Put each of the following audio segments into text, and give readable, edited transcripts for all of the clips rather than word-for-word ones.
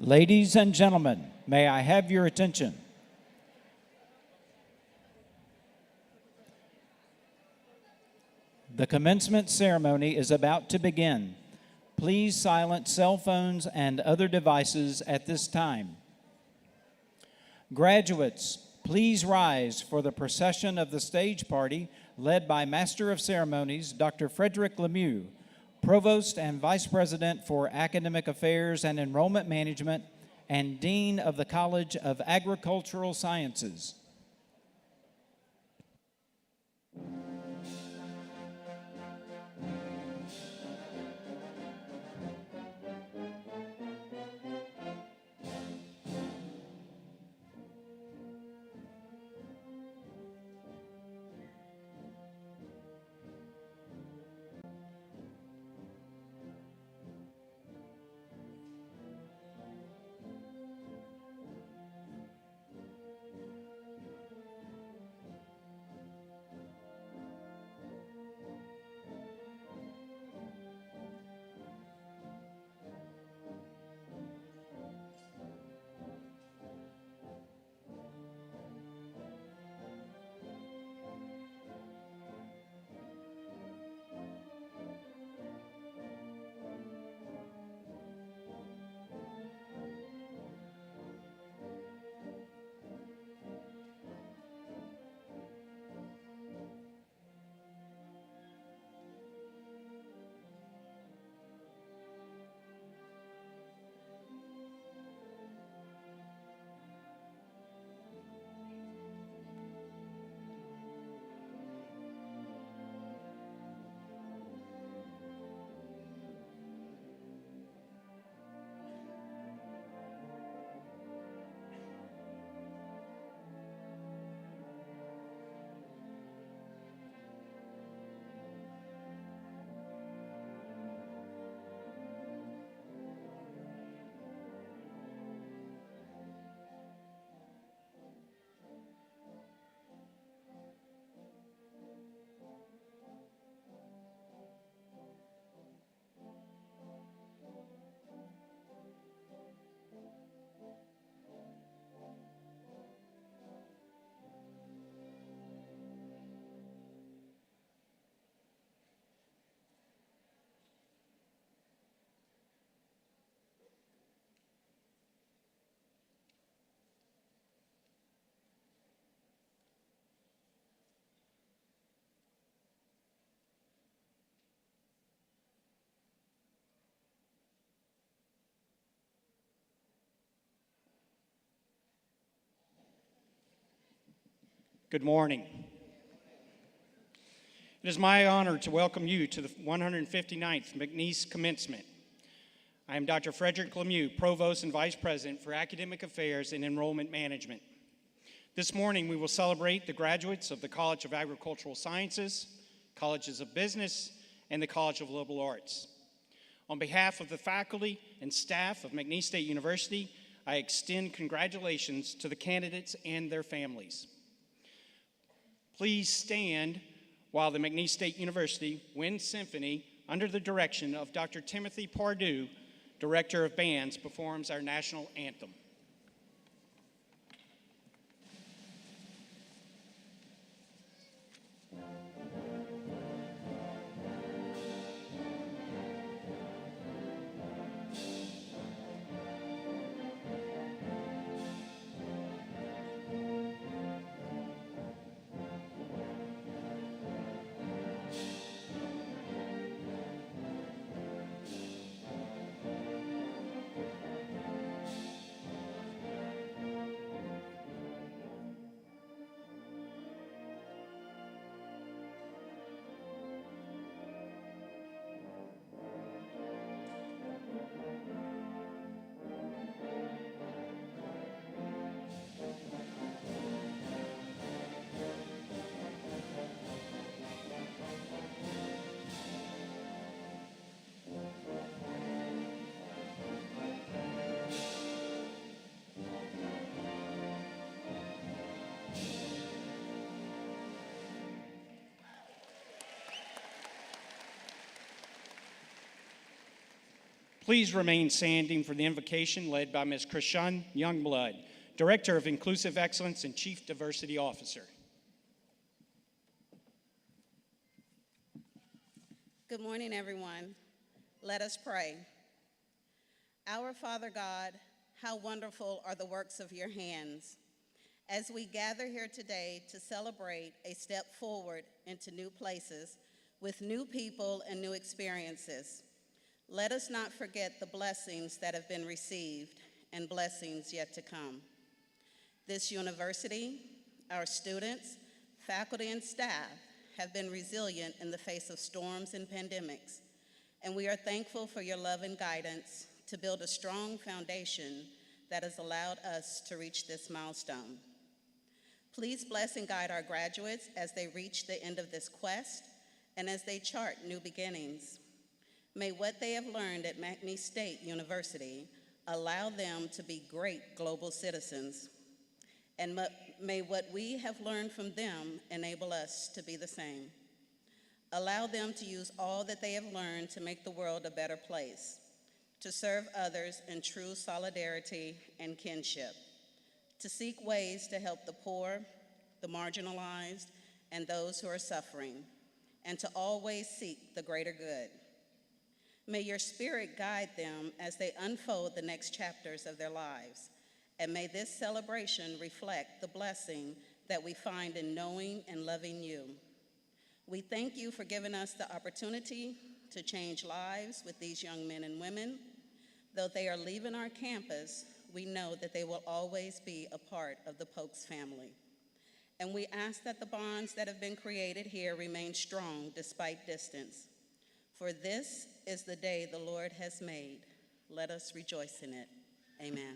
Ladies and gentlemen, may I have your attention? The commencement ceremony is about to begin. Please silence cell phones and other devices at this time. Graduates, please rise for the procession of the stage party led by Master of Ceremonies, Dr. Frederick Lemieux, Provost and Vice President for Academic Affairs and Enrollment Management, and Dean of the College of Agricultural Sciences. Good morning. It is my honor to welcome you to the 159th McNeese Commencement. I am Dr. Frederick Lemieux, Provost and Vice President for Academic Affairs and Enrollment Management. This morning we will celebrate the graduates of the College of Agricultural Sciences, Colleges of Business, and the College of Liberal Arts. On behalf of the faculty and staff of McNeese State University, I extend congratulations to the candidates and their families. Please stand while the McNeese State University Wind Symphony, under the direction of Dr. Timothy Pardue, Director of Bands, performs our national anthem. Please remain standing for the invocation led by Ms. Krishan Youngblood, Director of Inclusive Excellence and Chief Diversity Officer. Good morning, everyone. Let us pray. Our Father God, how wonderful are the works of your hands. As we gather here today to celebrate a step forward into new places with new people and new experiences, let us not forget the blessings that have been received and blessings yet to come. This university, our students, faculty, and staff have been resilient in the face of storms and pandemics, and we are thankful for your love and guidance to build a strong foundation that has allowed us to reach this milestone. Please bless and guide our graduates as they reach the end of this quest and as they chart new beginnings. May what they have learned at McNeese State University allow them to be great global citizens, and may what we have learned from them enable us to be the same. Allow them to use all that they have learned to make the world a better place, to serve others in true solidarity and kinship, to seek ways to help the poor, the marginalized, and those who are suffering, and to always seek the greater good. May your spirit guide them as they unfold the next chapters of their lives, and may this celebration reflect the blessing that we find in knowing and loving you. We thank you for giving us the opportunity to change lives with these young men and women. Though they are leaving our campus, we know that they will always be a part of the Polks family. And we ask that the bonds that have been created here remain strong despite distance. For this is the day the Lord has made. Let us rejoice in it. Amen.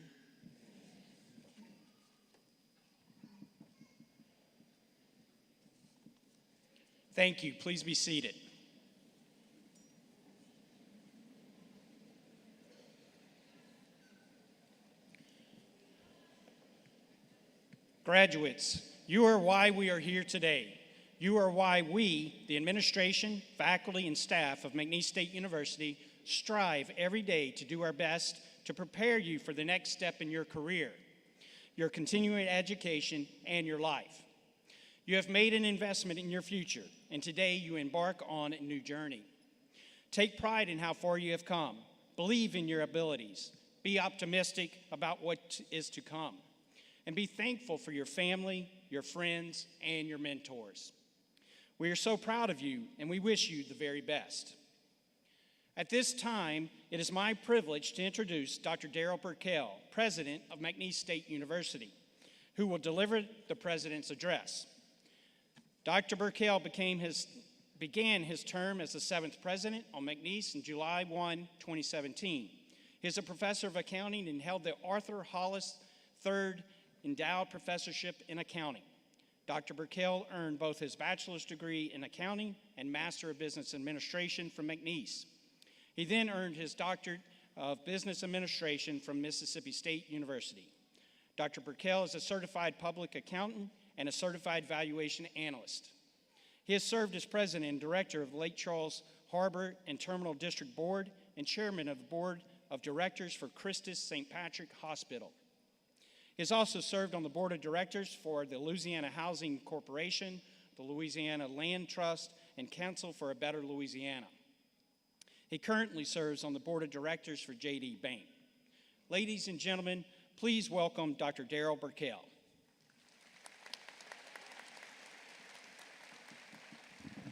Thank you. Please be seated. Graduates, you are why we are here today. You are why we, the administration, faculty, and staff of McNeese State University, strive every day to do our best to prepare you for the next step in your career, your continuing education, and your life. You have made an investment in your future, and today you embark on a new journey. Take pride in how far you have come. Believe in your abilities. Be optimistic about what is to come. And be thankful for your family, your friends, and your mentors. We are so proud of you, and we wish you the very best. At this time, it is my privilege to introduce Dr. Darrell Burkell, President of McNeese State University, who will deliver the President's address. Dr. Burkell began his term as the 7th President on McNeese in July 1, 2017. He is a professor of accounting and held the Arthur Hollis III Endowed Professorship in Accounting. Dr. Burkell earned both his bachelor's degree in accounting and Master of Business Administration from McNeese. He then earned his doctorate of business administration from Mississippi State University. Dr. Burkell is a certified public accountant and a certified valuation analyst. He has served as president and director of Lake Charles Harbor and Terminal District Board and chairman of the board of directors for Christus St. Patrick Hospital. He has also served on the board of directors for the Louisiana Housing Corporation, the Louisiana Land Trust, and Council for a Better Louisiana. He currently serves on the board of directors for J.D. Bank. Ladies and gentlemen, please welcome Dr. Darrell Burkell.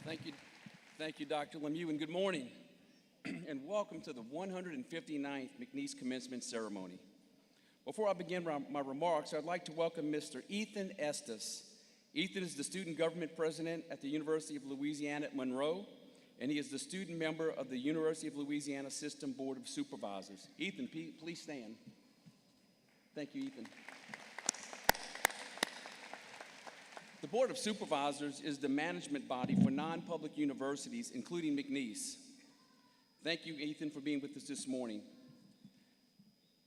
Thank you, Dr. Lemieux, and good morning, and welcome to the 159th McNeese Commencement Ceremony. Before I begin my remarks, I'd like to welcome Mr. Ethan Estes. Ethan is the student government president at the University of Louisiana at Monroe, and he is the student member of the University of Louisiana System Board of Supervisors. Ethan, please stand. Thank you, Ethan. The Board of Supervisors is the management body for non-public universities, including McNeese. Thank you, Ethan, for being with us this morning.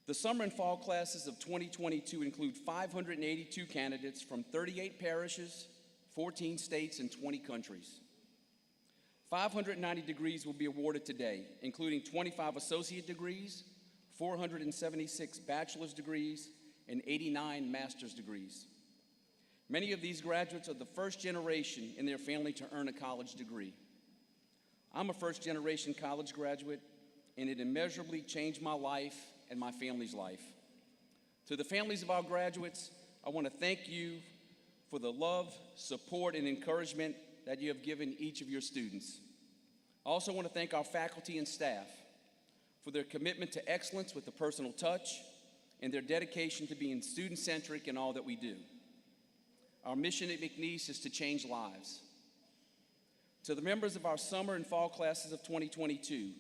The summer and fall classes of 2022 include 582 candidates from 38 parishes, 14 states, and 20 countries. 590 degrees will be awarded today, including 25 associate degrees, 476 bachelor's degrees, and 89 master's degrees. Many of these graduates are the first generation in their family to earn a college degree. I'm a first-generation college graduate, and it immeasurably changed my life and my family's life. To the families of our graduates, I want to thank you for the love, support, and encouragement that you have given each of your students. I also want to thank our faculty and staff for their commitment to excellence with a personal touch and their dedication to being student-centric in all that we do. Our mission at McNeese is to change lives. To the members of our summer and fall classes of 2022,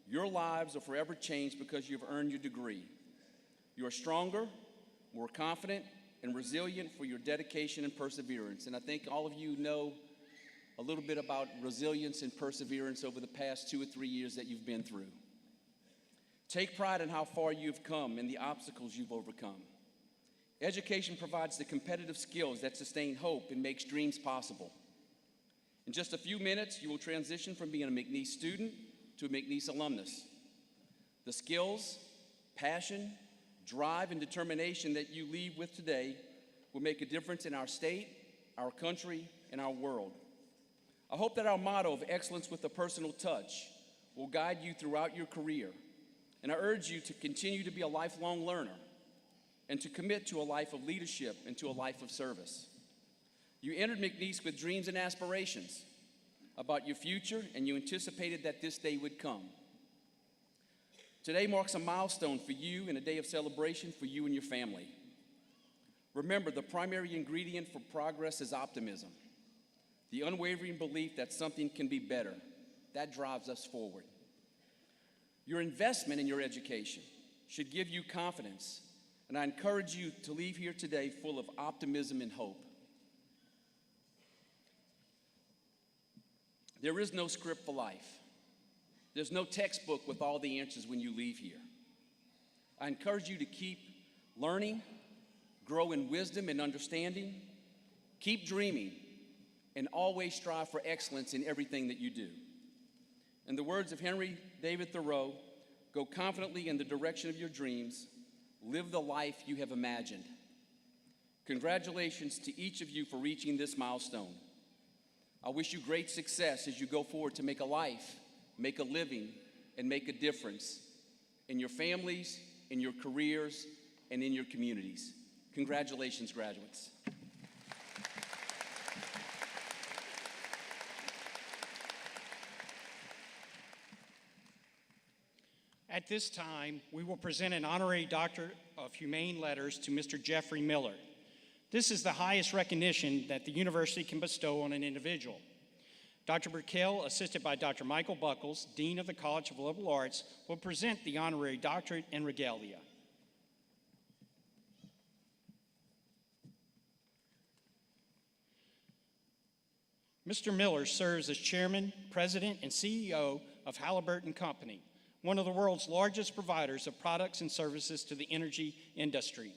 your lives are forever changed because you've earned your degree. You are stronger, more confident, and resilient for your dedication and perseverance. And I think all of you know a little bit about resilience and perseverance over the past 2 or 3 years that you've been through. Take pride in how far you've come and the obstacles you've overcome. Education provides the competitive skills that sustain hope and makes dreams possible. In just a few minutes, you will transition from being a McNeese student to a McNeese alumnus. The skills, passion, drive, and determination that you leave with today will make a difference in our state, our country, and our world. I hope that our motto of excellence with a personal touch will guide you throughout your career, and I urge you to continue to be a lifelong learner and to commit to a life of leadership and to a life of service. You entered McNeese with dreams and aspirations about your future, and you anticipated that this day would come. Today marks a milestone for you and a day of celebration for you and your family. Remember, the primary ingredient for progress is optimism, the unwavering belief that something can be better. That drives us forward. Your investment in your education should give you confidence, and I encourage you to leave here today full of optimism and hope. There is no script for life. There's no textbook with all the answers when you leave here. I encourage you to keep learning, grow in wisdom and understanding, keep dreaming, and always strive for excellence in everything that you do. In the words of Henry David Thoreau, go confidently in the direction of your dreams, live the life you have imagined. Congratulations to each of you for reaching this milestone. I wish you great success as you go forward to make a life, make a living, and make a difference in your families, in your careers, and in your communities. Congratulations, graduates. At this time, we will present an honorary Doctor of Humane Letters to Mr. Jeffrey Miller. This is the highest recognition that the university can bestow on an individual. Dr. Burkell, assisted by Dr. Michael Buckles, Dean of the College of Liberal Arts, will present the honorary doctorate and regalia. Mr. Miller serves as Chairman, President, and CEO of Halliburton Company, one of the world's largest providers of products and services to the energy industry.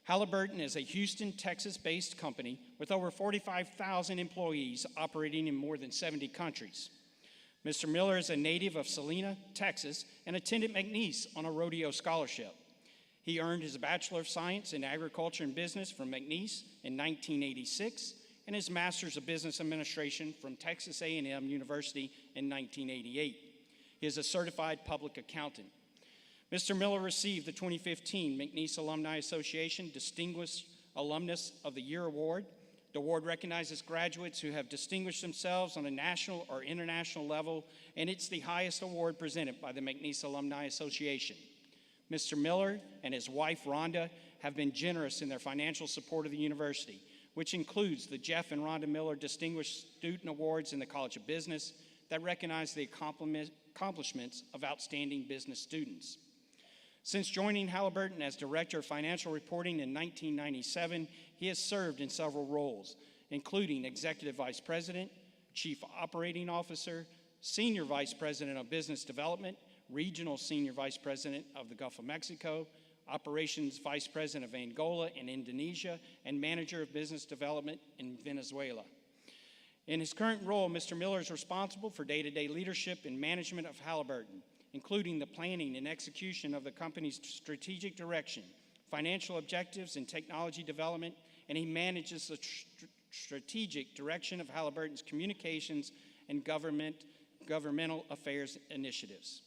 Halliburton is a Houston, Texas-based company with over 45,000 employees operating in more than 70 countries. Mr. Miller is a native of Salina, Texas, and attended McNeese on a rodeo scholarship. He earned his Bachelor of Science in Agriculture and Business from McNeese in 1986 and his Master's of Business Administration from Texas A&M University in 1988. He is a certified public accountant. Mr. Miller received the 2015 McNeese Alumni Association Distinguished Alumnus of the Year Award. The award recognizes graduates who have distinguished themselves on a national or international level, and it's the highest award presented by the McNeese Alumni Association. Mr. Miller and his wife, Rhonda, have been generous in their financial support of the university, which includes the Jeff and Rhonda Miller Distinguished Student Awards in the College of Business that recognize the accomplishments of outstanding business students. Since joining Halliburton as Director of Financial Reporting in 1997, he has served in several roles, including Executive Vice President, Chief Operating Officer, Senior Vice President of Business Development, Regional Senior Vice President of the Gulf of Mexico, Operations Vice President of Angola and Indonesia, and Manager of Business Development in Venezuela. In his current role, Mr. Miller is responsible for day-to-day leadership and management of Halliburton, including the planning and execution of the company's strategic direction, financial objectives, and technology development, and he manages the strategic direction of Halliburton's communications and governmental affairs initiatives.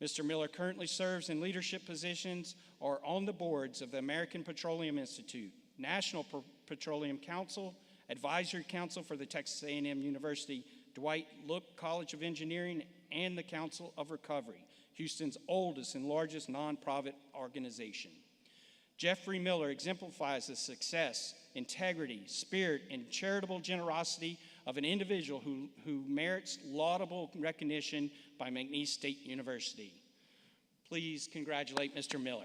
Mr. Miller currently serves in leadership positions or on the boards of the American Petroleum Institute, National Petroleum Council, Advisory Council for the Texas A&M University Dwight Look College of Engineering, and the Council of Recovery, Houston's oldest and largest nonprofit organization. Jeffrey Miller exemplifies the success, integrity, spirit, and charitable generosity of an individual who merits laudable recognition by McNeese State University. Please congratulate Mr. Miller.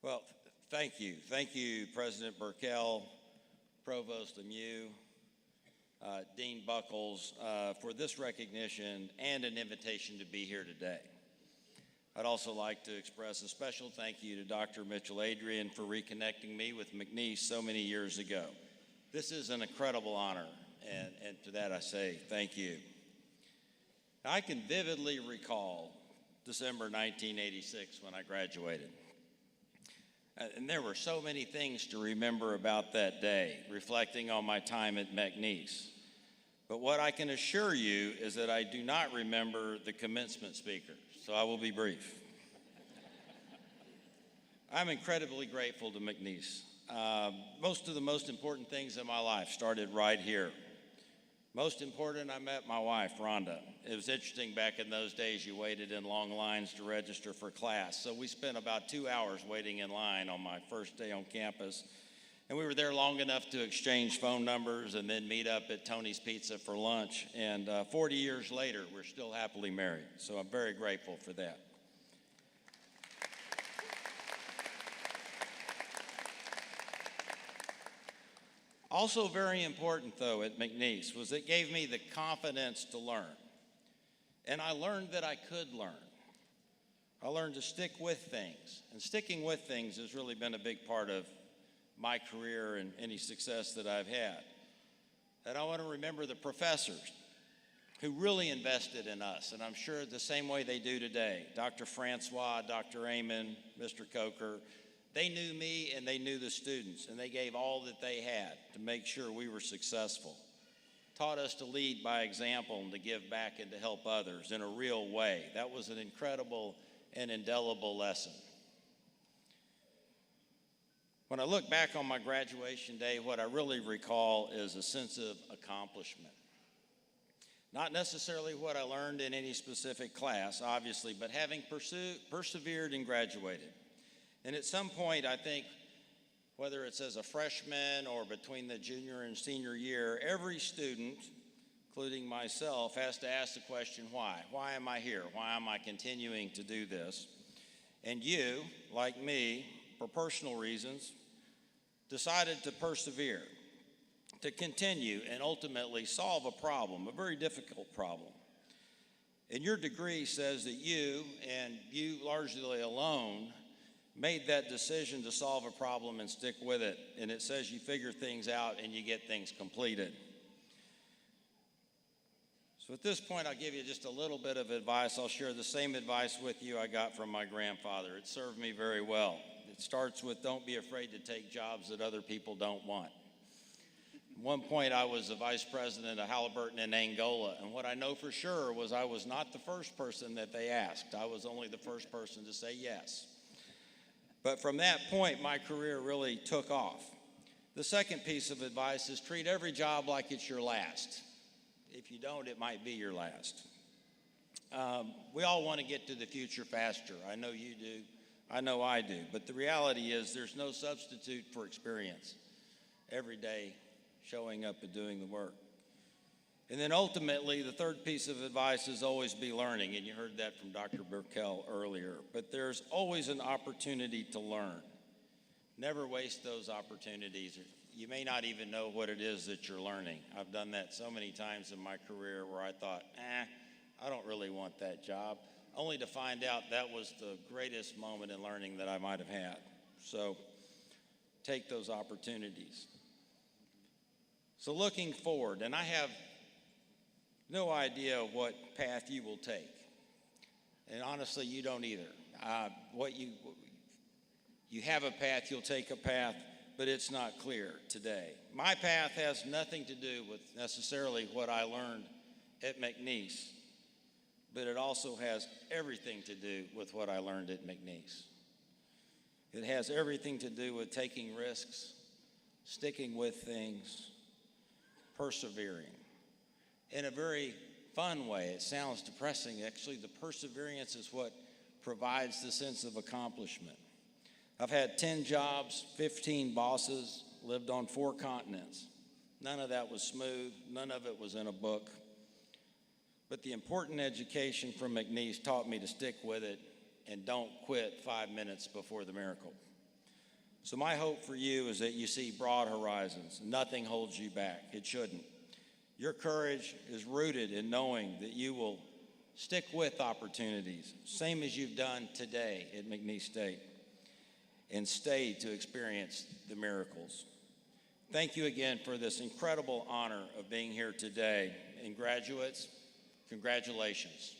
Well, thank you. Thank you, President Burkell, Provost Lemieux, Dean Buckles, for this recognition and an invitation to be here today. I'd also like to express a special thank you to Dr. Mitchell Adrian for reconnecting me with McNeese so many years ago. This is an incredible honor, and to that I say thank you. I can vividly recall December 1986 when I graduated. And there were so many things to remember about that day, reflecting on my time at McNeese. But what I can assure you is that I do not remember the commencement speaker, so I will be brief. I'm incredibly grateful to McNeese. Most of the most important things in my life started right here. Most important, I met my wife, Rhonda. It was interesting, back in those days, you waited in long lines to register for class. So we spent about 2 hours waiting in line on my first day on campus. And we were there long enough to exchange phone numbers and then meet up at Tony's Pizza for lunch. And 40 years later, we're still happily married. So I'm very grateful for that. Also very important, though, at McNeese was it gave me the confidence to learn. And I learned that I could learn. I learned to stick with things. And sticking with things has really been a big part of my career and any success that I've had. And I want to remember the professors who really invested in us, and I'm sure the same way they do today. Dr. Francois, Dr. Amon, Mr. Coker. They knew me and they knew the students, and they gave all that they had to make sure we were successful. Taught us to lead by example and to give back and to help others in a real way. That was an incredible and indelible lesson. When I look back on my graduation day, what I really recall is a sense of accomplishment. Not necessarily what I learned in any specific class, obviously, but having persevered and graduated. And at some point, I think, whether it's as a freshman or between the junior and senior year, every student, including myself, has to ask the question, why? Why am I here? Why am I continuing to do this? And you, like me, for personal reasons, decided to persevere, to continue and ultimately solve a problem, a very difficult problem. And your degree says that you, and you largely alone, made that decision to solve a problem and stick with it. And it says you figure things out and you get things completed. So at this point, I'll give you just a little bit of advice. I'll share the same advice with you I got from my grandfather. It served me very well. It starts with, don't be afraid to take jobs that other people don't want. At one point, I was the vice president of Halliburton in Angola, and what I know for sure was I was not the first person that they asked. I was only the first person to say yes. But from that point, my career really took off. The second piece of advice is treat every job like it's your last. If you don't, it might be your last. We all want to get to the future faster. I know you do. I know I do. But the reality is there's no substitute for experience. Every day showing up and doing the work. And then ultimately, the third piece of advice is always be learning, and you heard that from Dr. Burkell earlier. But there's always an opportunity to learn. Never waste those opportunities. You may not even know what it is that you're learning. I've done that so many times in my career where I thought, I don't really want that job, only to find out that was the greatest moment in learning that I might have had. So take those opportunities. So looking forward, and I have no idea what path you will take. And honestly, you don't either. You have a path, you'll take a path, but it's not clear today. My path has nothing to do with necessarily what I learned at McNeese, but it also has everything to do with what I learned at McNeese. It has everything to do with taking risks, sticking with things, persevering. In a very fun way. It sounds depressing. Actually, the perseverance is what provides the sense of accomplishment. I've had 10 jobs, 15 bosses, lived on 4 continents. None of that was smooth. None of it was in a book. But the important education from McNeese taught me to stick with it and don't quit 5 minutes before the miracle. So my hope for you is that you see broad horizons. Nothing holds you back. It shouldn't. Your courage is rooted in knowing that you will stick with opportunities, same as you've done today at McNeese State, and stay to experience the miracles. Thank you again for this incredible honor of being here today. And graduates, congratulations.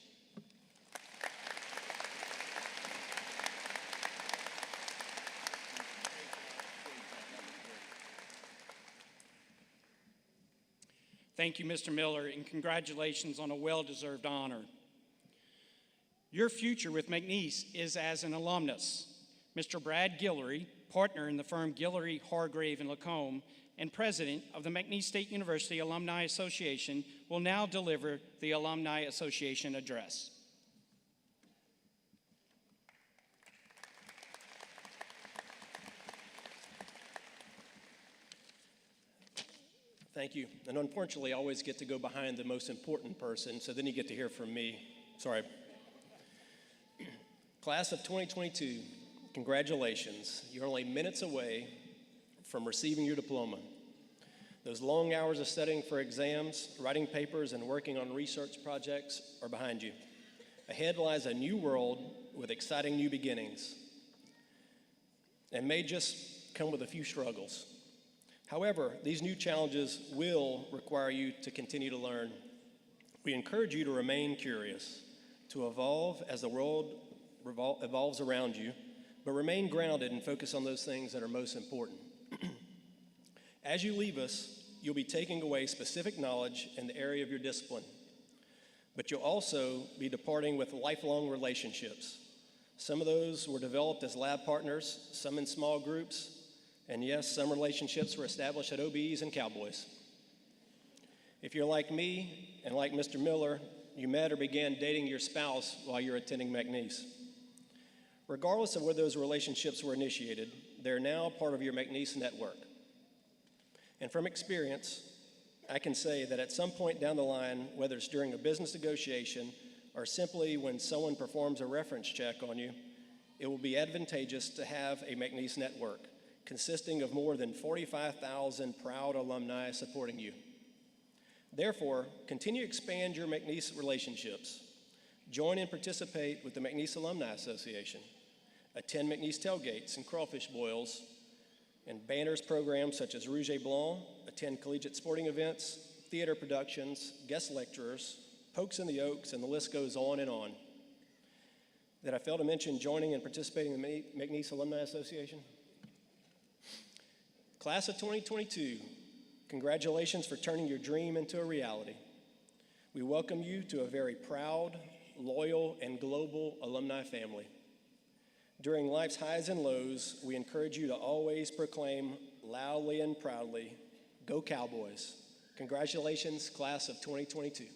Thank you, Mr. Miller, and congratulations on a well-deserved honor. Your future with McNeese is as an alumnus. Mr. Brad Guillory, partner in the firm Guillory, Hargrave, and Lacombe, and president of the McNeese State University Alumni Association, will now deliver the Alumni Association address. Thank you. And unfortunately, I always get to go behind the most important person, so then you get to hear from me. Sorry. Class of 2022, congratulations. You're only minutes away from receiving your diploma. Those long hours of studying for exams, writing papers, and working on research projects are behind you. Ahead lies a new world with exciting new beginnings, and may just come with a few struggles. However, these new challenges will require you to continue to learn. We encourage you to remain curious, to evolve as the world evolves around you, but remain grounded and focus on those things that are most important. As you leave us, you'll be taking away specific knowledge in the area of your discipline, but you'll also be departing with lifelong relationships. Some of those were developed as lab partners, some in small groups, and yes, some relationships were established at OBEs and Cowboys. If you're like me and like Mr. Miller, you met or began dating your spouse while you're attending McNeese. Regardless of where those relationships were initiated, they're now part of your McNeese network. And from experience, I can say that at some point down the line, whether it's during a business negotiation or simply when someone performs a reference check on you, it will be advantageous to have a McNeese network consisting of more than 45,000 proud alumni supporting you. Therefore, continue to expand your McNeese relationships. Join and participate with the McNeese Alumni Association. Attend McNeese tailgates and crawfish boils and banners programs such as Rouge et Blanc. Attend collegiate sporting events, theater productions, guest lecturers, Pokes in the Oaks, and the list goes on and on. Did I fail to mention joining and participating in the McNeese Alumni Association? Class of 2022, congratulations for turning your dream into a reality. We welcome you to a very proud, loyal, and global alumni family. During life's highs and lows, we encourage you to always proclaim loudly and proudly, "Go Cowboys." Congratulations, class of 2022.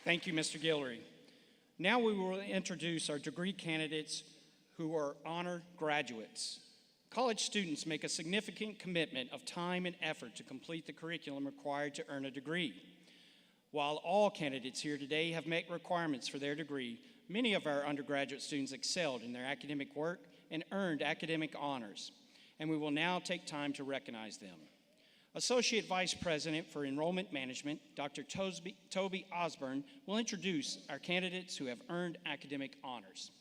Thank you, Mr. Guillory. Now we will introduce our degree candidates who are honor graduates. College students make a significant commitment of time and effort to complete the curriculum required to earn a degree. While all candidates here today have met requirements for their degree, many of our undergraduate students excelled in their academic work and earned academic honors, and we will now take time to recognize them. Associate Vice President for Enrollment Management, Dr. Toby Osborne, will introduce our candidates who have earned academic honors.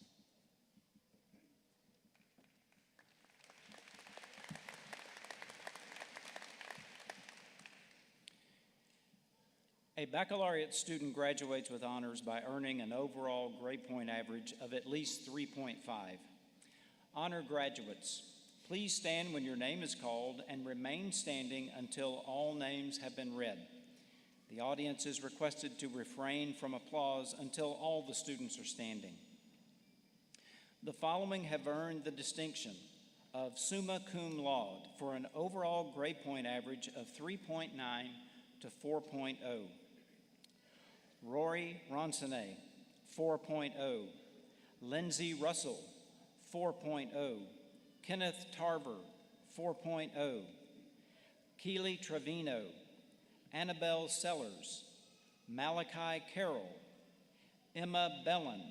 A baccalaureate student graduates with honors by earning an overall grade point average of at least 3.5. Honor graduates, please stand when your name is called and remain standing until all names have been read. The audience is requested to refrain from applause until all the students are standing. The following have earned the distinction of summa cum laude for an overall grade point average of 3.9 to 4.0. Rory Ronsonet, 4.0. Lindsay Russell, 4.0. Kenneth Tarver, 4.0. Keely Trevino, Annabelle Sellers, Malachi Carroll, Emma Bellin,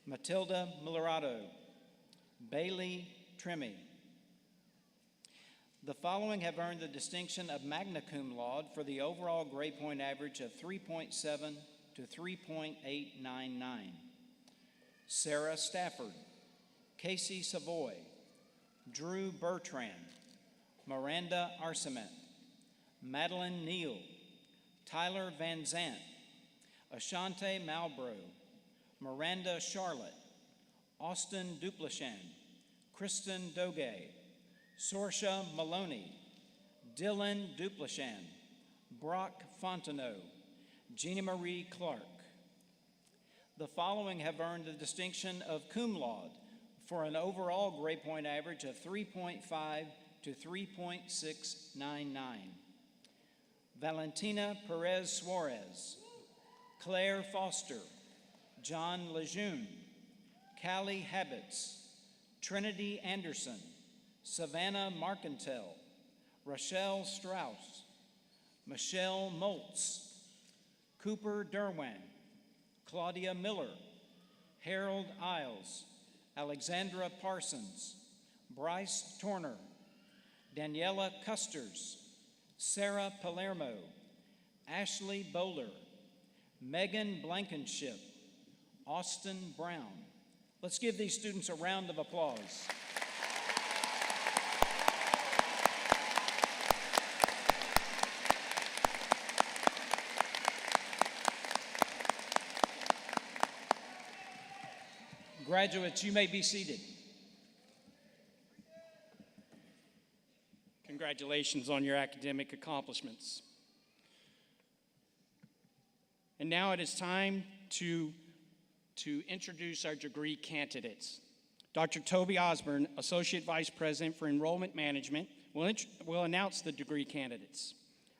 Matilda Millerado, Bailey Trimmy. The following have earned the distinction of magna cum laude for the overall grade point average of 3.7 to 3.899. Sarah Stafford, Casey Savoy, Drew Bertrand, Miranda Arcement, Madeline Neal, Tyler Van Zant, Ashante Malbro, Miranda Charlotte, Austin Duplashan, Kristen Doge, Sorsha Maloney, Dylan Duplashan, Brock Fontenot, Jeannie Marie Clark. The following have earned the distinction of cum laude for an overall grade point average of 3.5 to 3.699. Valentina Perez Suarez, Claire Foster, John Lejeune, Callie Habits, Trinity Anderson, Savannah Marcantel, Rochelle Strauss, Michelle Moltz, Cooper Derwan, Claudia Miller, Harold Isles, Alexandra Parsons, Bryce Torner, Daniela Custers, Sarah Palermo, Ashley Bowler, Megan Blankenship, Austin Brown. Let's give these students a round of applause. Graduates, you may be seated. Congratulations on your academic accomplishments. And now it is time to introduce our degree candidates. Dr. Toby Osborne, Associate Vice President for Enrollment Management, will announce the degree candidates.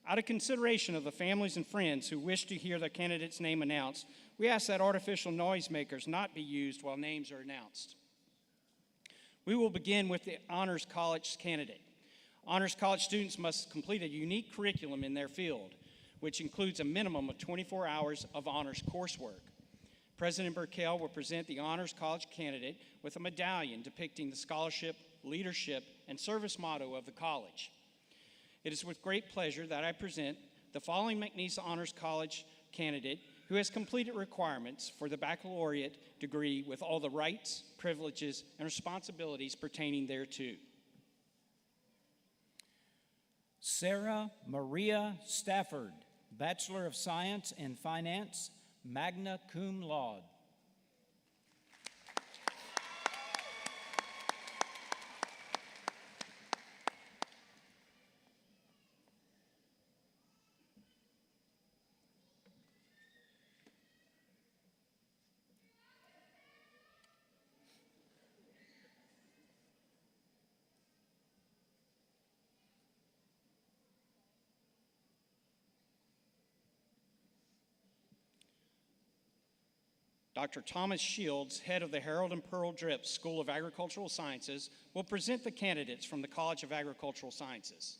Out of consideration of the families and friends who wish to hear their candidate's name announced, we ask that artificial noisemakers not be used while names are announced. We will begin with the Honors College candidate. Honors College students must complete a unique curriculum in their field, which includes a minimum of 24 hours of honors coursework. President Burkell will present the Honors College candidate with a medallion depicting the scholarship, leadership, and service motto of the college. It is with great pleasure that I present the following McNeese Honors College candidate who has completed requirements for the baccalaureate degree with all the rights, privileges, and responsibilities pertaining thereto. Sarah Maria Stafford, Bachelor of Science in Finance, magna cum laude. Dr. Thomas Shields, head of the Harold and Pearl Drip School of Agricultural Sciences, will present the candidates from the College of Agricultural Sciences.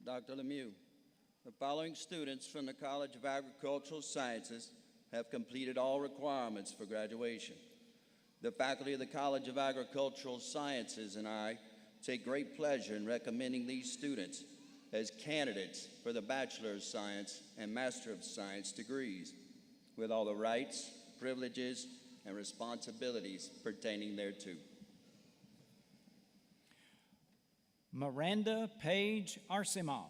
Dr. Lemieux, the following students from the College of Agricultural Sciences have completed all requirements for graduation. The faculty of the College of Agricultural Sciences and I take great pleasure in recommending these students as candidates for the Bachelor of Science and Master of Science degrees, with all the rights, privileges, and responsibilities pertaining thereto. Miranda Page Arcima.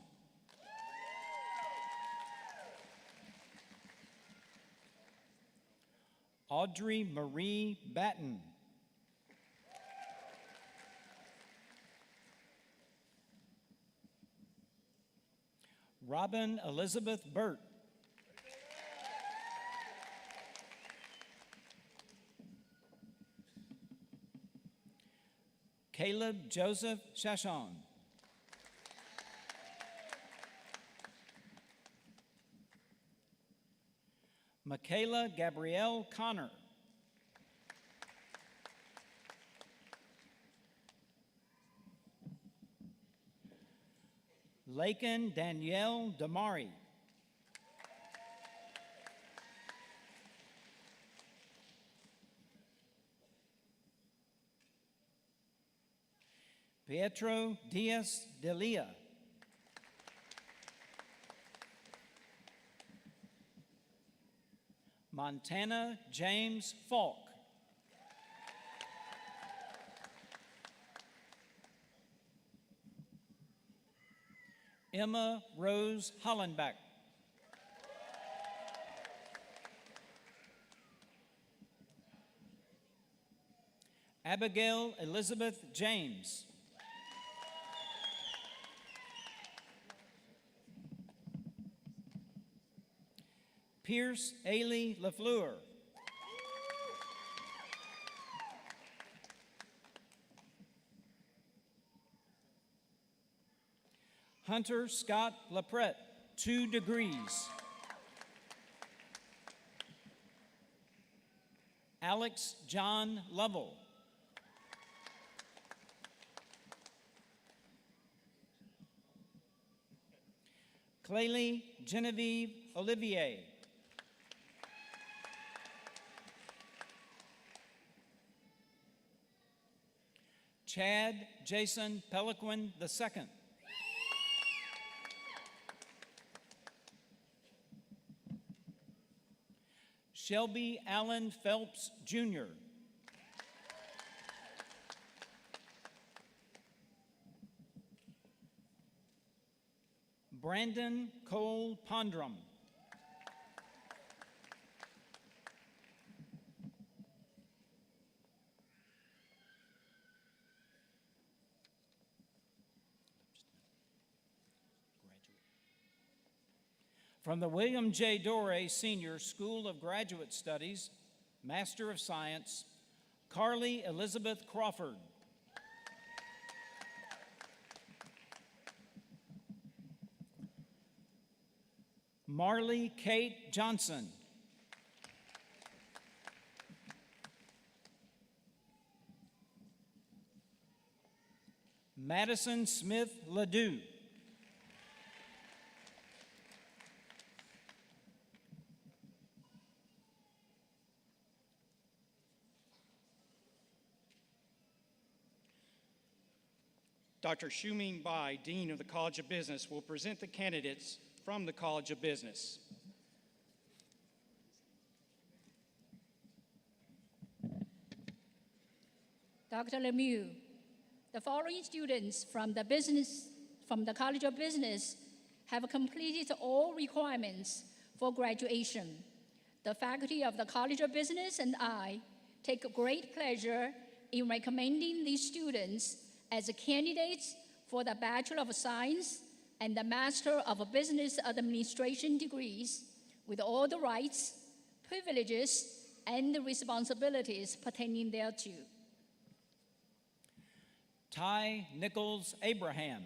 Audrey Marie Batten. Robin Elizabeth Burt. Caleb Joseph Chachon. Michaela Gabrielle Connor. Lakin Danielle Damari. Pietro Diaz de Lea. Montana James Falk. Emma Rose Hollenbach. Abigail Elizabeth James. Pierce Ailey LaFleur. Hunter Scott LaPrette, 2 degrees. Alex John Lovell. Claylee Genevieve Olivier. Chad Jason Peliquin II. Shelby Allen Phelps Jr. Brandon Cole Pondrum. From the William J. Doré Senior School of Graduate Studies, Master of Science, Carly Elizabeth Crawford. Marley Kate Johnson. Madison Smith Ledoux. Dr. Shuming Bai, Dean of the College of Business, will present the candidates from the College of Business. Dr. Lemieux, the following students from the College of Business have completed all requirements for graduation. The faculty of the College of Business and I take great pleasure in recommending these students as candidates for the Bachelor of Science and the Master of Business Administration degrees with all the rights, privileges, and responsibilities pertaining thereto. Ty Nichols Abraham.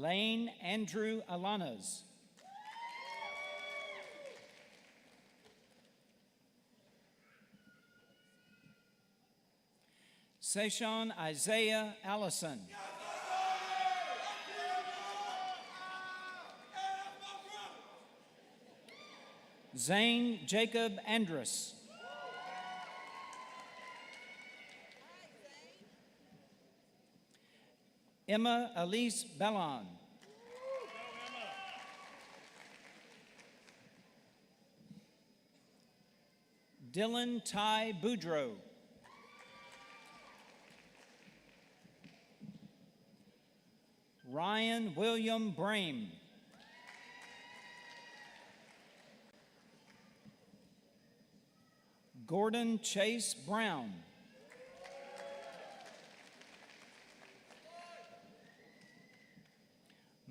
Lane Andrew Alanas. Seshawn Isaiah Allison. Zane Jacob Andrus. Emma Elise Bellon. Dylan Ty Boudreau. Ryan William Brame. Gordon Chase Brown.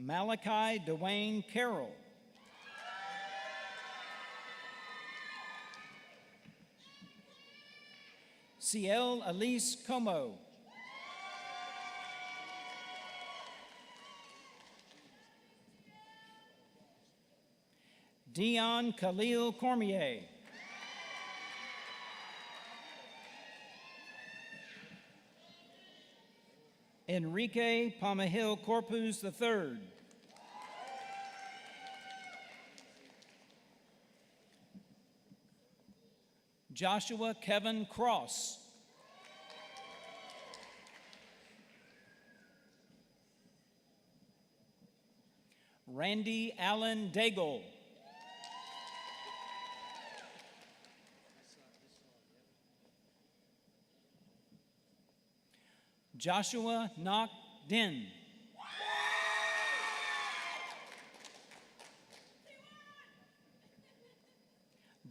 Malachi Dwayne Carroll. Ciel Elise Como. Dion Khalil Cormier. Enrique Palmahil Corpus III. Joshua Kevin Cross. Randy Allen Daigle. Joshua Knock Din.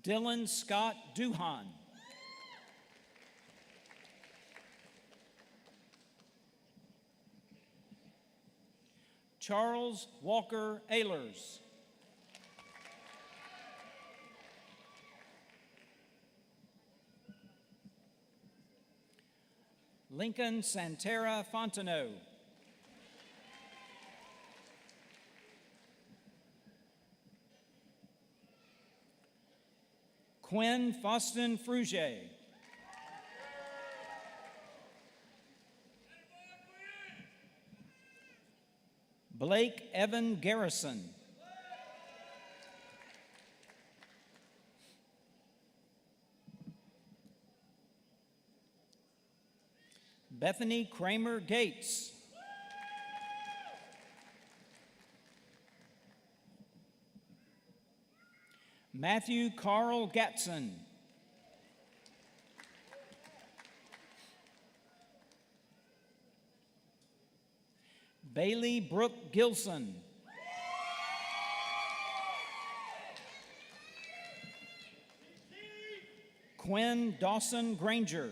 Dylan Scott Duhan. Charles Walker Ehlers. Lincoln Santera Fontenot. Quinn Faustin Frugier. Blake Evan Garrison. Bethany Kramer Gates. Matthew Carl Gatson. Bailey Brooke Gilson. Quinn Dawson Granger.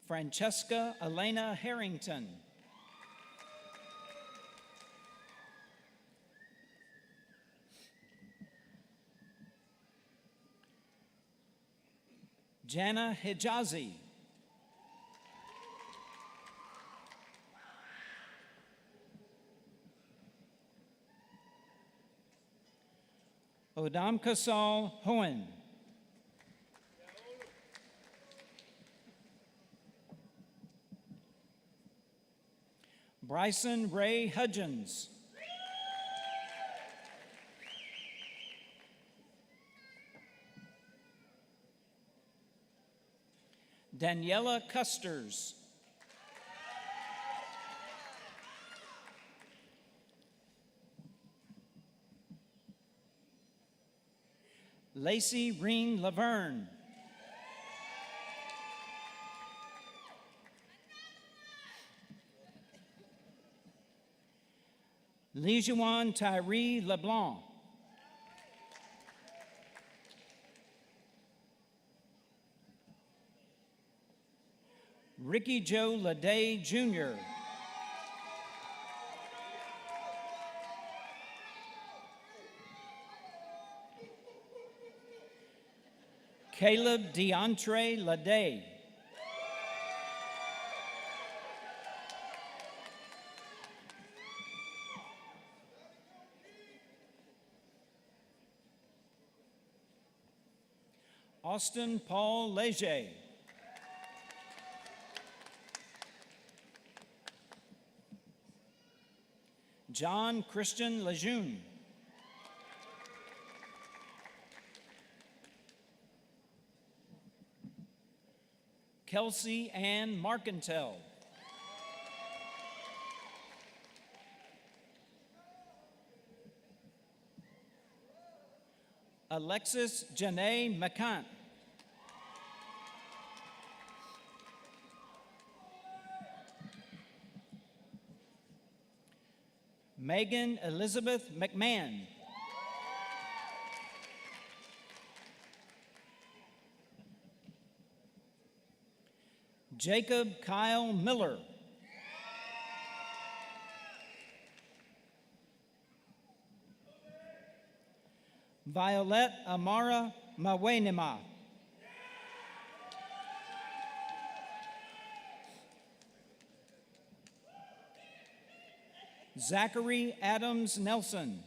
Francesca Elena Harrington. Jana Hijazi. Odam Kasal Hoen. Bryson Ray Hudgens. Daniela Custers. Lacey Reen Laverne. Lijuan Tyree LeBlanc. Ricky Joe Leday Jr. Caleb DeAndre Lade. Austin Paul Leger. John Christian Lejeune. Kelsey Ann Markentel. Alexis Janae McCant. Megan Elizabeth McMahon. Jacob Kyle Miller. Violet Amara Mawenima. Zachary Adams Nelson.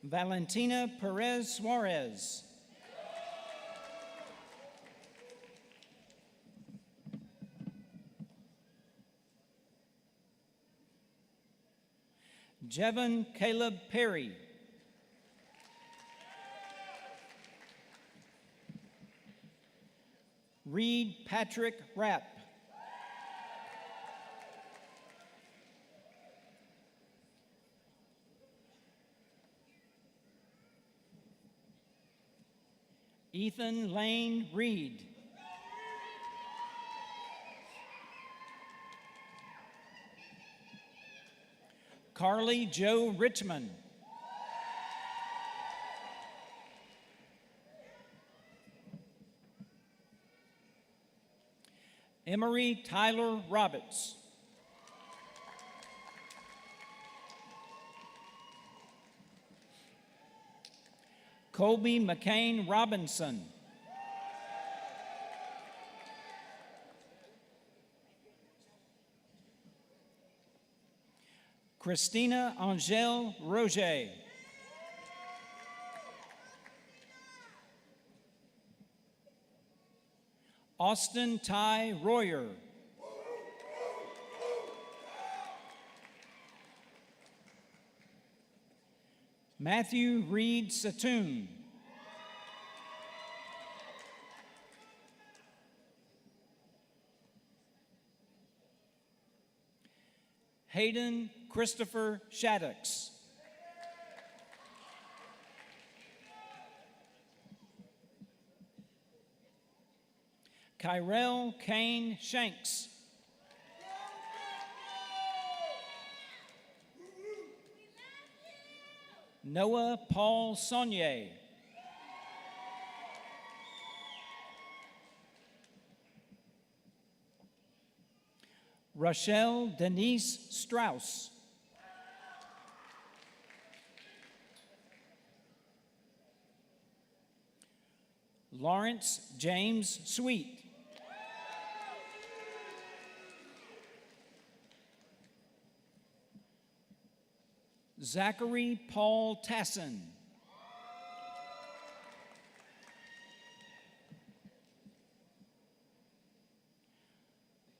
Valentina Perez Suarez. Jevon Caleb Perry. Reed Patrick Rapp. Ethan Lane Reed. Carly Joe Richmond. Emery Tyler Roberts. Colby McCain Robinson. Christina Angèle Roger. Austin Ty Royer. Matthew Reed Satoon. Hayden Christopher Shaddix. Kyrell Kane Shanks. Noah Paul Saunier. Rochelle Denise Strauss. Lawrence James Sweet. Zachary Paul Tassin.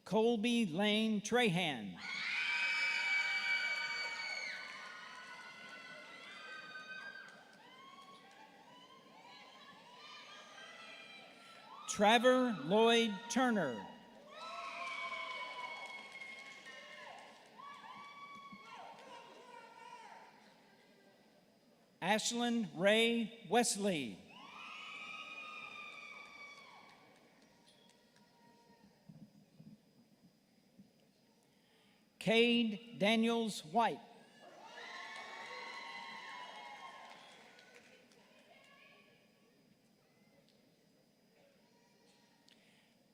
Colby Lane Trahan. Trevor Lloyd Turner. Ashlyn Ray Wesley. Cade Daniels White.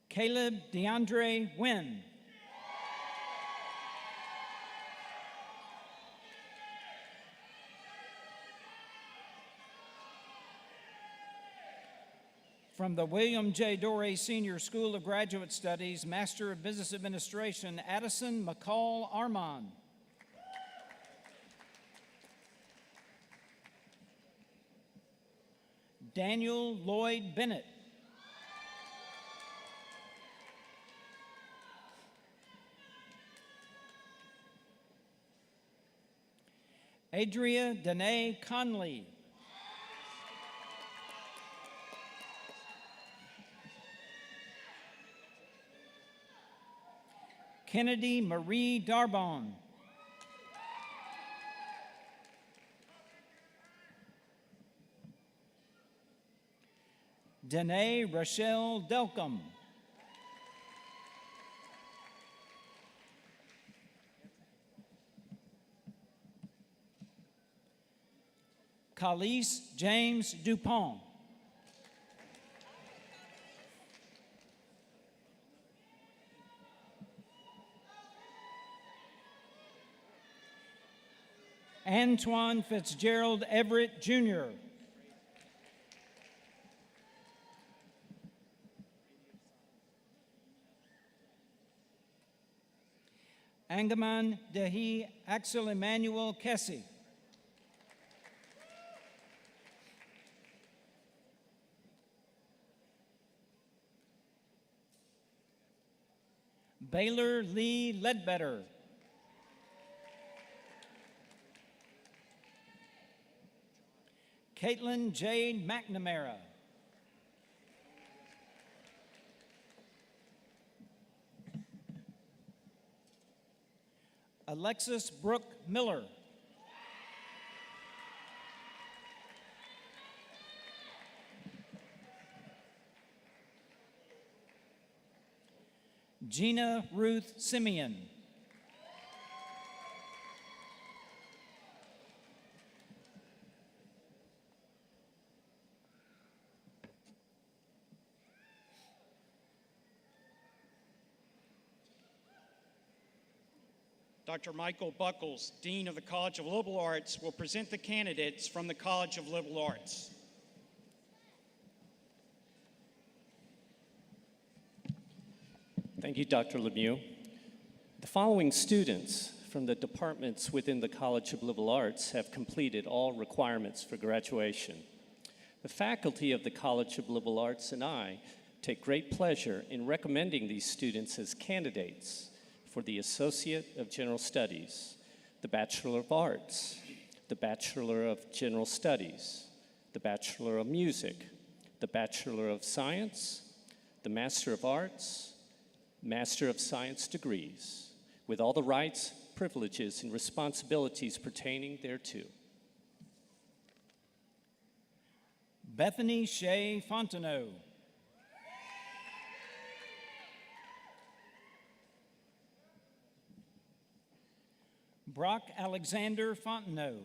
Caleb DeAndre Wynn. From the William J. Doré Senior School of Graduate Studies, Master of Business Administration, Addison McCall Armand. Daniel Lloyd Bennett. Adria Danae Conley. Kennedy Marie Darbon. Danae Rochelle Delcom. Khalees James Dupont. Antoine Fitzgerald Everett, Jr. Angaman Dehi Axel Emmanuel Kessie. Baylor Lee Ledbetter. Caitlin Jade McNamara. Alexis Brooke Miller. Gina Ruth Simeon. Dr. Michael Buckles, Dean of the College of Liberal Arts, will present the candidates from the College of Liberal Arts. Thank you, Dr. Lemieux. The following students from the departments within the College of Liberal Arts have completed all requirements for graduation. The faculty of the College of Liberal Arts and I take great pleasure in recommending these students as candidates for the Associate of General Studies, the Bachelor of Arts, the Bachelor of General Studies, the Bachelor of Music, the Bachelor of Science, the Master of Arts, Master of Science degrees, with all the rights, privileges, and responsibilities pertaining thereto. Bethany Shea Fontenot. Brock Alexander Fontenot.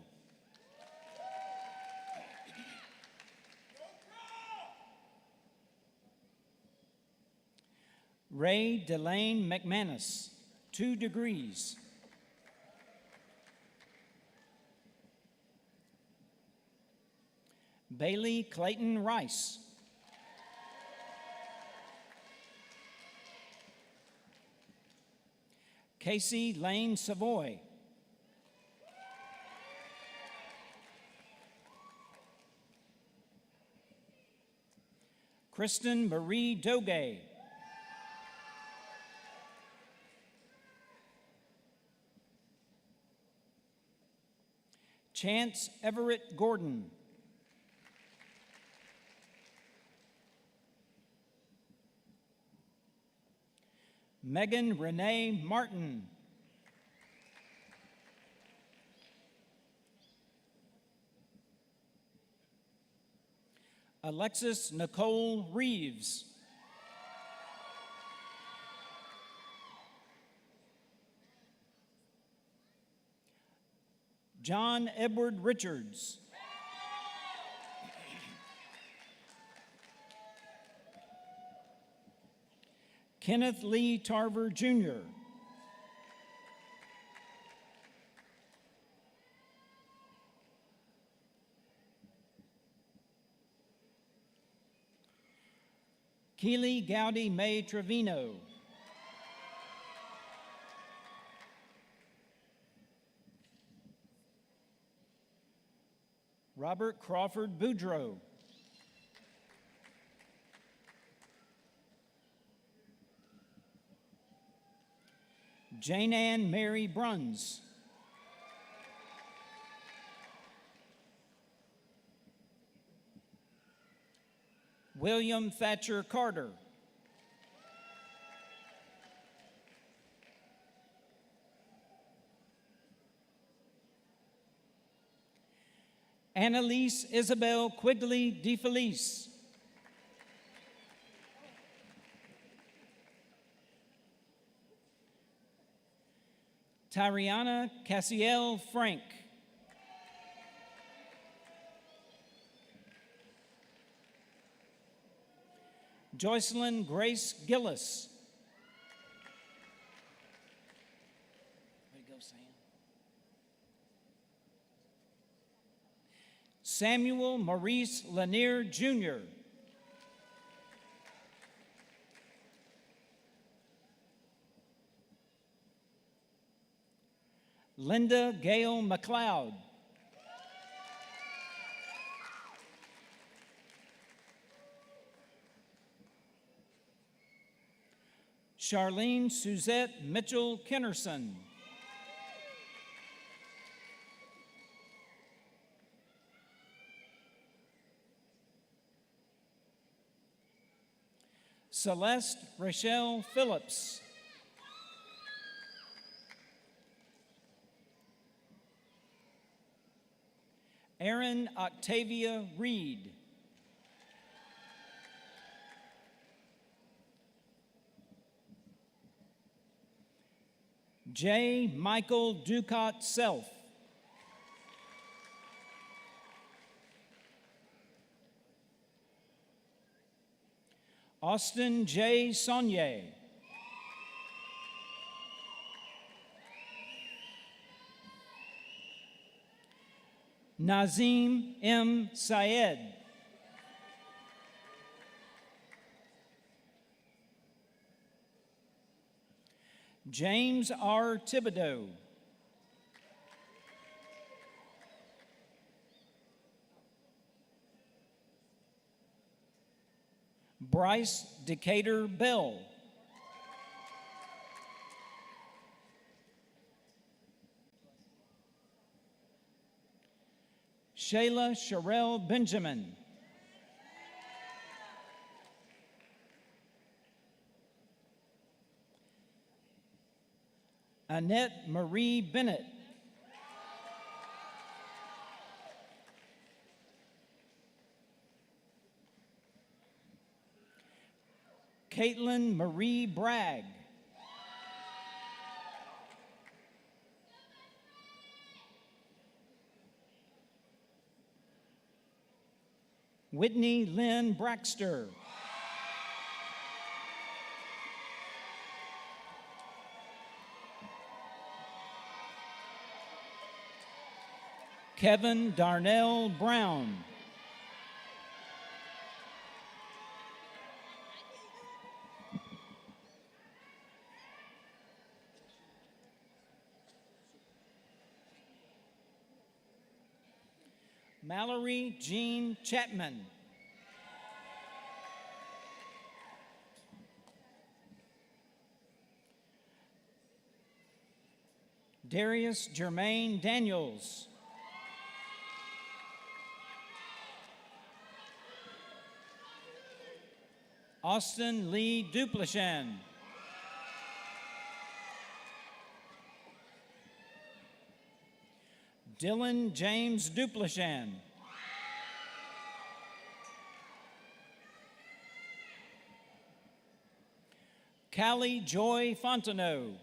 Ray Delane McManus, 2 degrees. Bailey Clayton Rice. Casey Lane Savoy. Kristen Marie Doge. Chance Everett Gordon. Megan Renee Martin. Alexis Nicole Reeves. John Edward Richards. Kenneth Lee Tarver, Jr. Keely Gowdy May Trevino. Robert Crawford Boudreau. Jane Ann Mary Bruns. William Thatcher Carter. Annalise Isabel Quigley DeFelice. Tyriana Cassiel Frank. Joycelyn Grace Gillis. Way to go, Sam. Samuel Maurice Lanier Jr. Linda Gale McLeod. Charlene Suzette Mitchell Kennerson. Celeste Rochelle Phillips. Erin Octavia Reed. J. Michael Ducott Self. Austin J. Saunier. Nazim M. Syed. James R. Thibodeau. Bryce Decatur Bell. Shayla Sherelle Benjamin. Annette Marie Bennett. Caitlin Marie Bragg. Whitney Lynn Braxter. Kevin Darnell Brown. Mallory Jean Chapman. Darius Jermaine Daniels. Austin Lee Duplichan. Dylan James Duplichan. Callie Joy Fontenot.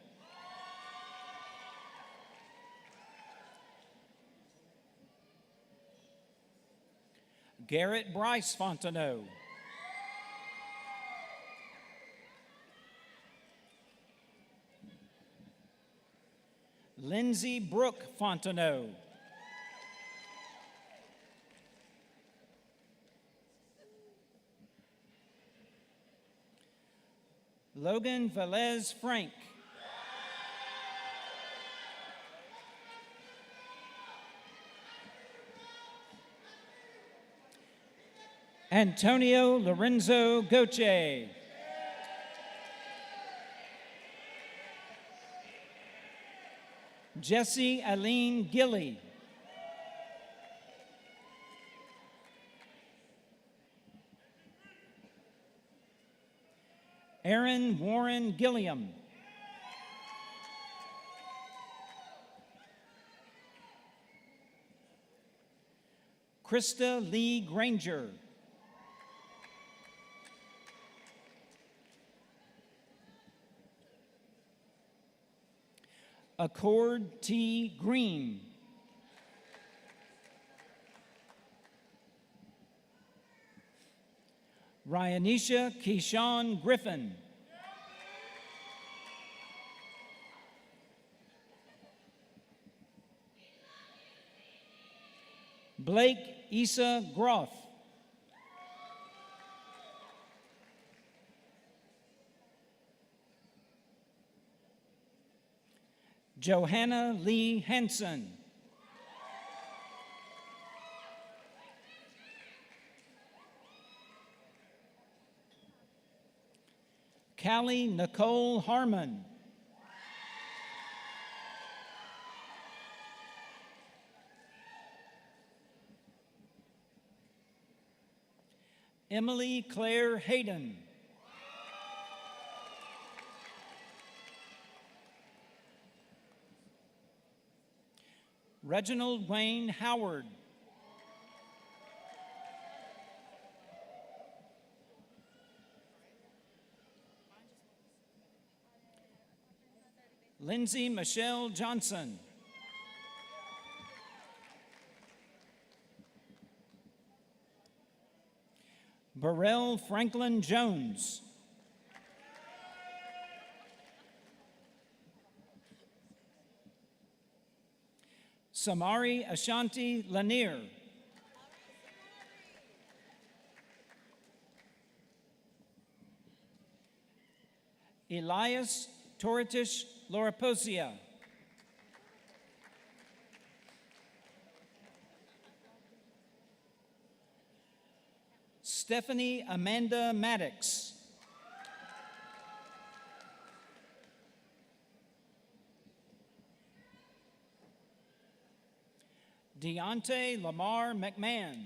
Garrett Bryce Fontenot. Lindsay Brooke Fontenot. Logan Velez Frank. Antonio Lorenzo Goche. Jesse Aline Gilly. Aaron Warren Gilliam. Krista Lee Granger. Accord T. Green. Ryanisha Keyshawn Griffin. Blake Issa Groff. Johanna Lee Hansen. Callie Nicole Harmon. Emily Claire Hayden. Reginald Wayne Howard. Lindsay Michelle Johnson. Burrell Franklin Jones. Samari Ashanti Lanier. Elias Toritish Loriposia. Stephanie Amanda Maddox. Deontay Lamar McMahon.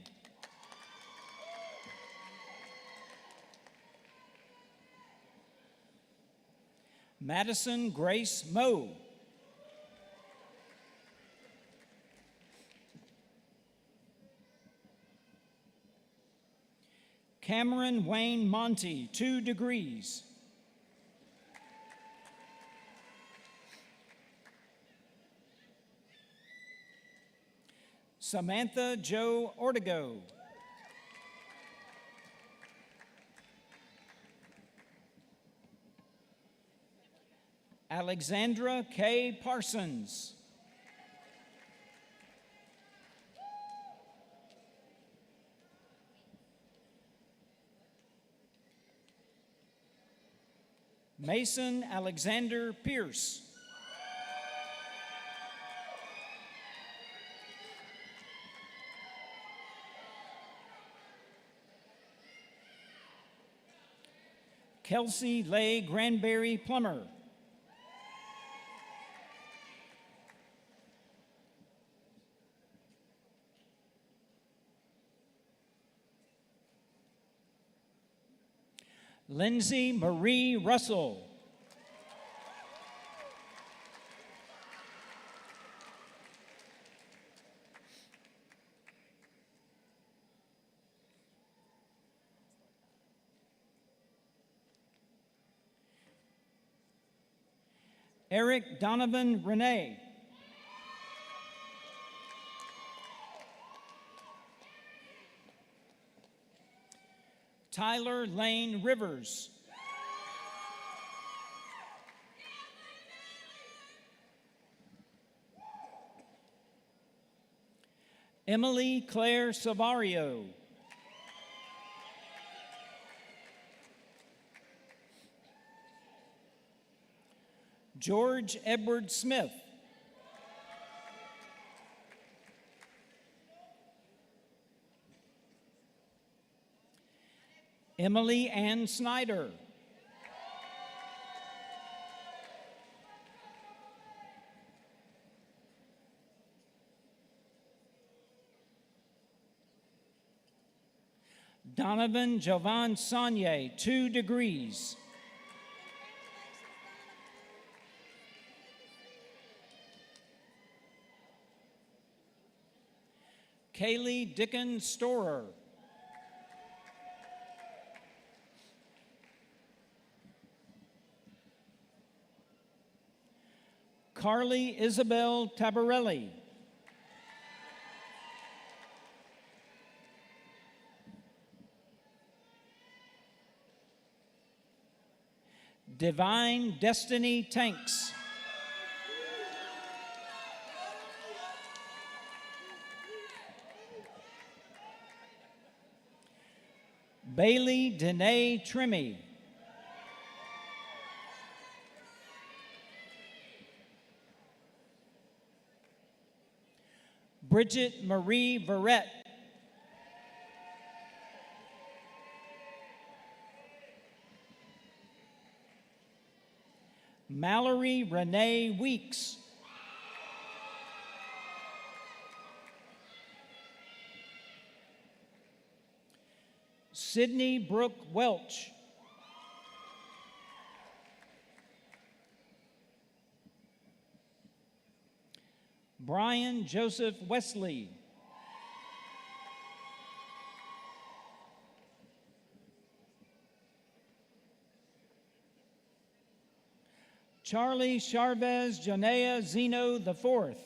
Madison Grace Moe. Cameron Wayne Monty, 2 degrees. Samantha Jo Ortego. Alexandra K. Parsons. Mason Alexander Pierce. Kelsey Leigh Granberry Plummer. Lindsay Marie Russell. Eric Donovan Renee. Tyler Lane Rivers. Emily Claire Savario. George Edward Smith. Emily Ann Snyder. Donovan Jovan Saunier, 2 degrees. Kaylee Dickens Storer. Carly Isabel Tabarelli. Divine Destiny Tanks. Bailey Danae Trimmy. Bridget Marie Verrett. Mallory Renee Weeks. Sydney Brooke Welch. Brian Joseph Wesley. Charlie Charvez Janea Zeno IV.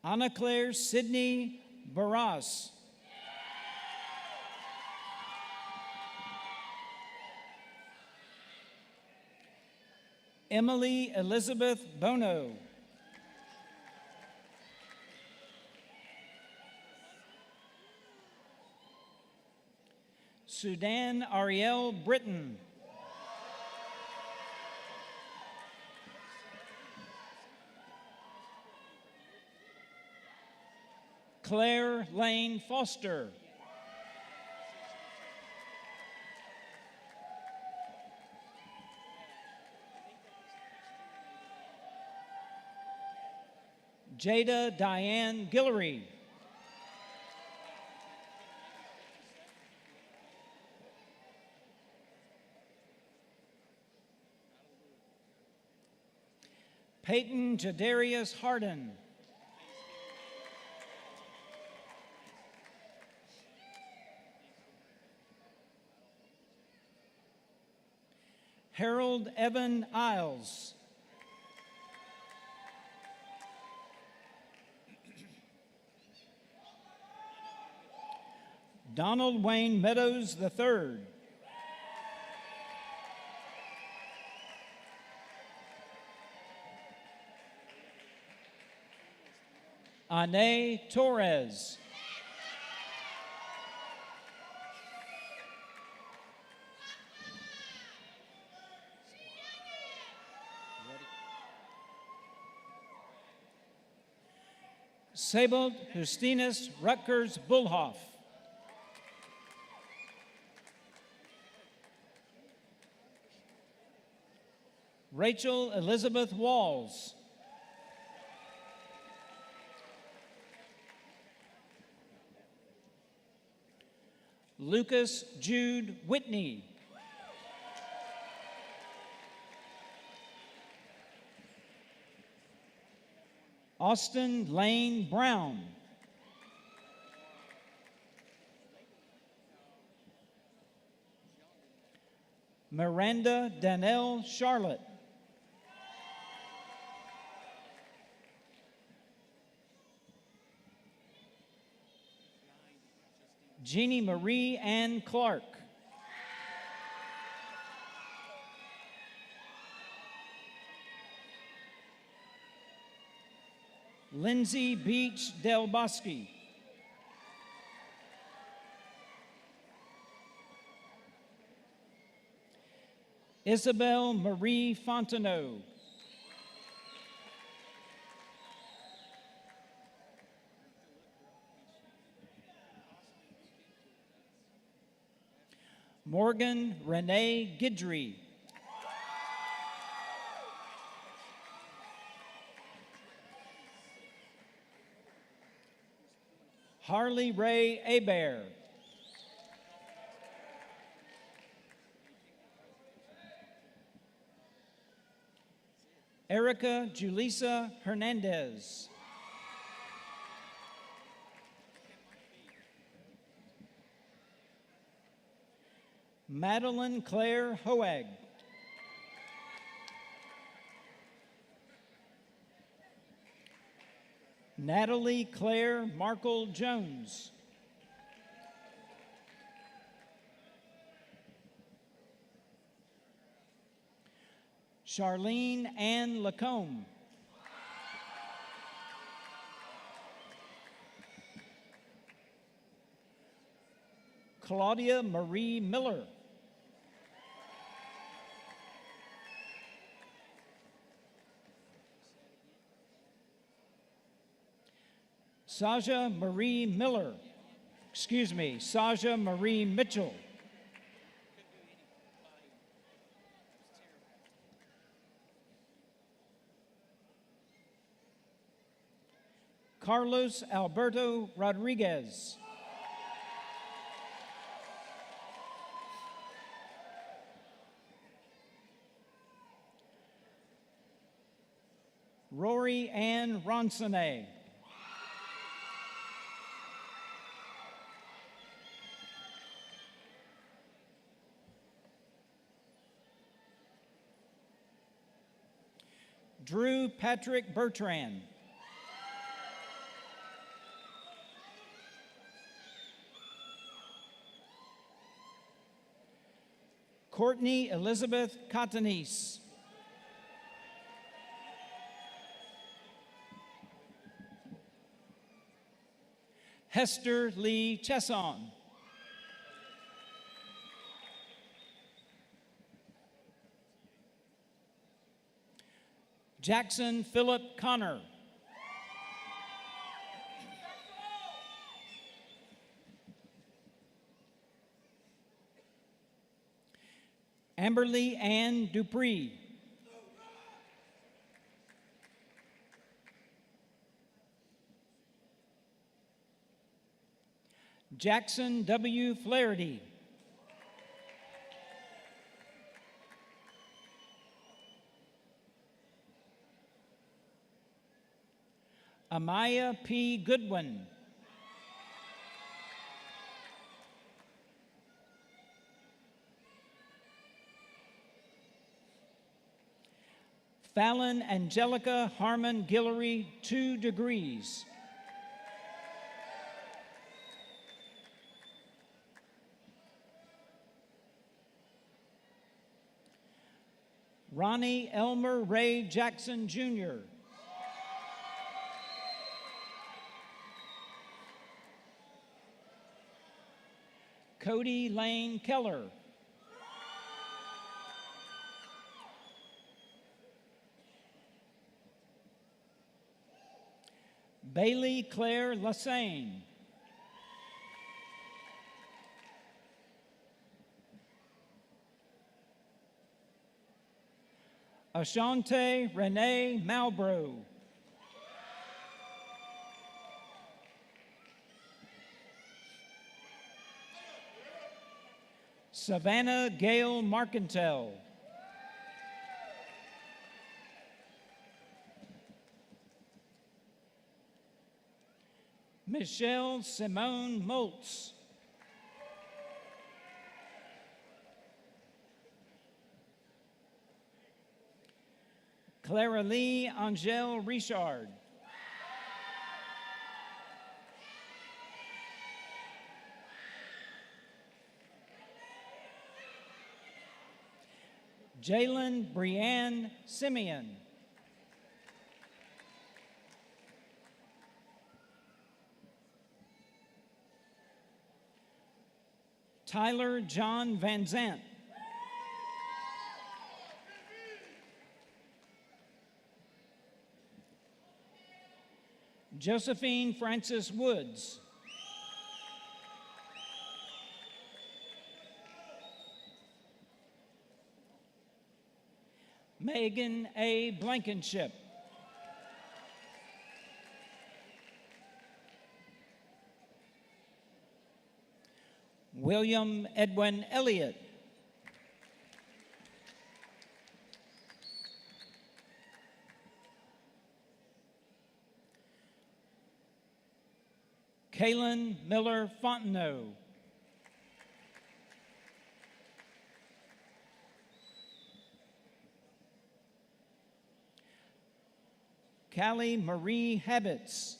Anna Claire Sydney Barras. Emily Elizabeth Bono. Sudan Ariel Britton. Claire Lane Foster. Jada Diane Guillory. Peyton Jadarius Harden. Harold Evan Isles. Donald Wayne Meadows III. Ane Torres. Sabelt Justinus Rutgers Bullhoff. Rachel Elizabeth Walls. Lucas Jude Whitney. Austin Lane Brown. Miranda Danelle Charlotte. Jeannie Marie Ann Clark. Lindsay Beach Del Bosque. Isabel Marie Fontenot. Morgan Renee Guidry. Harley Ray Hebert. Erica Julissa Hernandez. Madeline Claire Hoag. Natalie Claire Markle Jones. Charlene Ann Lacombe. Claudia Marie Miller. Saja Marie Miller. Saja Marie Mitchell. Carlos Alberto Rodriguez. Rory Ann Ronsonnet. Drew Patrick Bertrand. Courtney Elizabeth Cotanese. Hester Lee Chesson. Jackson Philip Connor. Amberly Ann Dupree. Jackson W. Flaherty. Amaya P. Goodwin. Fallon Angelica Harmon Guillory, 2 degrees. Ronnie Elmer Ray Jackson, Jr. Cody Lane Keller. Bailey Claire Lassane. Ashante Renee Malbrough. Savannah Gail Marcantel. Michelle Simone Moltz. Clara Lee Angel Richard. Jalen Brianne Simeon. Tyler John Van Zant. Josephine Frances Woods. Megan A. Blankenship. William Edwin Elliott. Kaylin Miller Fontenot. Callie Marie Habits.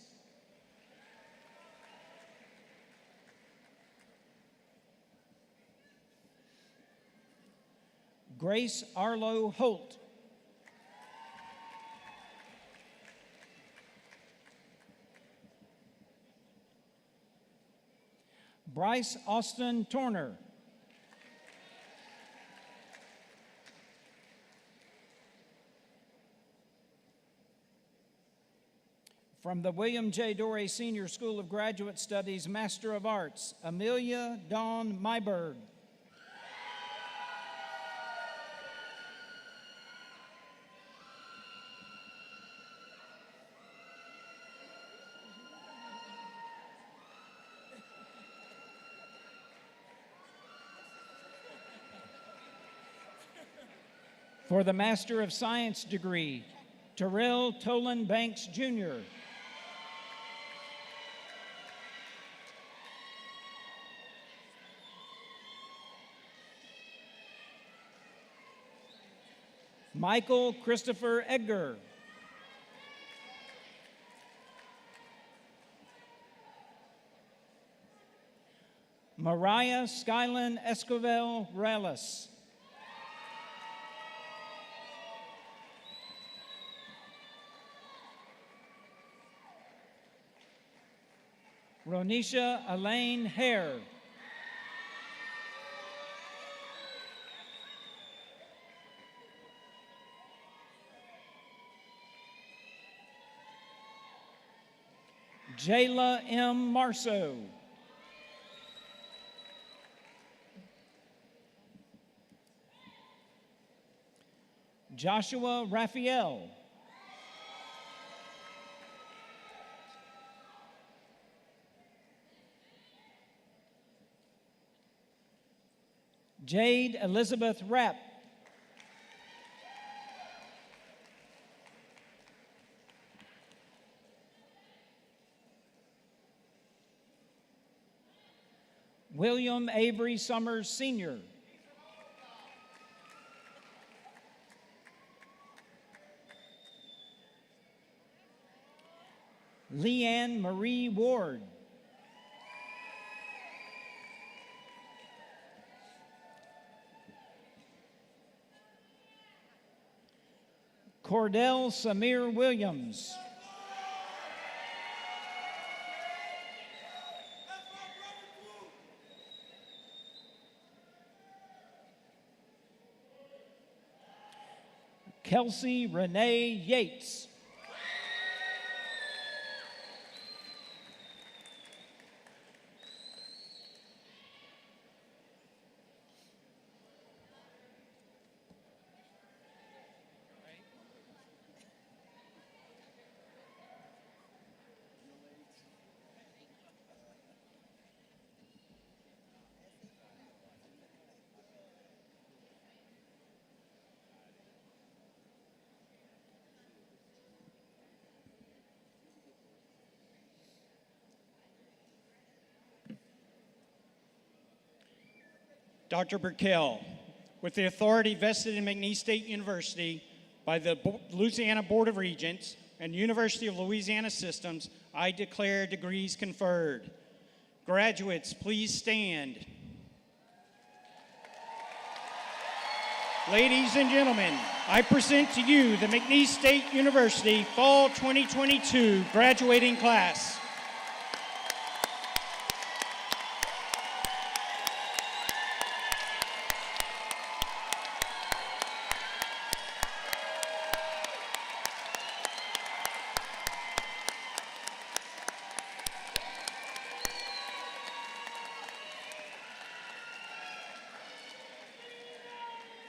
Grace Arlo Holt. Bryce Austin Torner. From the William J. Dorey Senior School of Graduate Studies, Master of Arts, Amelia Dawn Myberg. For the Master of Science degree, Terrell Tolan Banks, Jr. Michael Christopher Edgar. Mariah Skylin Escovel Reyes. Ronisha Elaine Hare. Jayla M. Marceau. Joshua Raphael. Jade Elizabeth Rapp. William Avery Summers, Sr. Leanne Marie Ward. Cordell Samir Williams. Kelsey Renee Yates. Dr. Burkell, with the authority vested in McNeese State University by the Louisiana Board of Regents and University of Louisiana Systems, I declare degrees conferred. Graduates, please stand. Ladies and gentlemen, I present to you the McNeese State University Fall 2022 graduating class.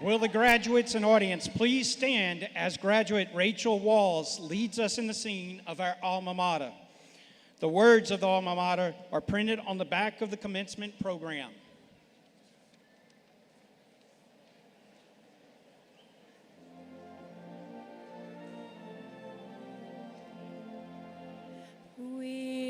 Will the graduates and audience please stand as graduate Rachel Walls leads us in the scene of our alma mater. The words of the alma mater are printed on the back of the commencement program. We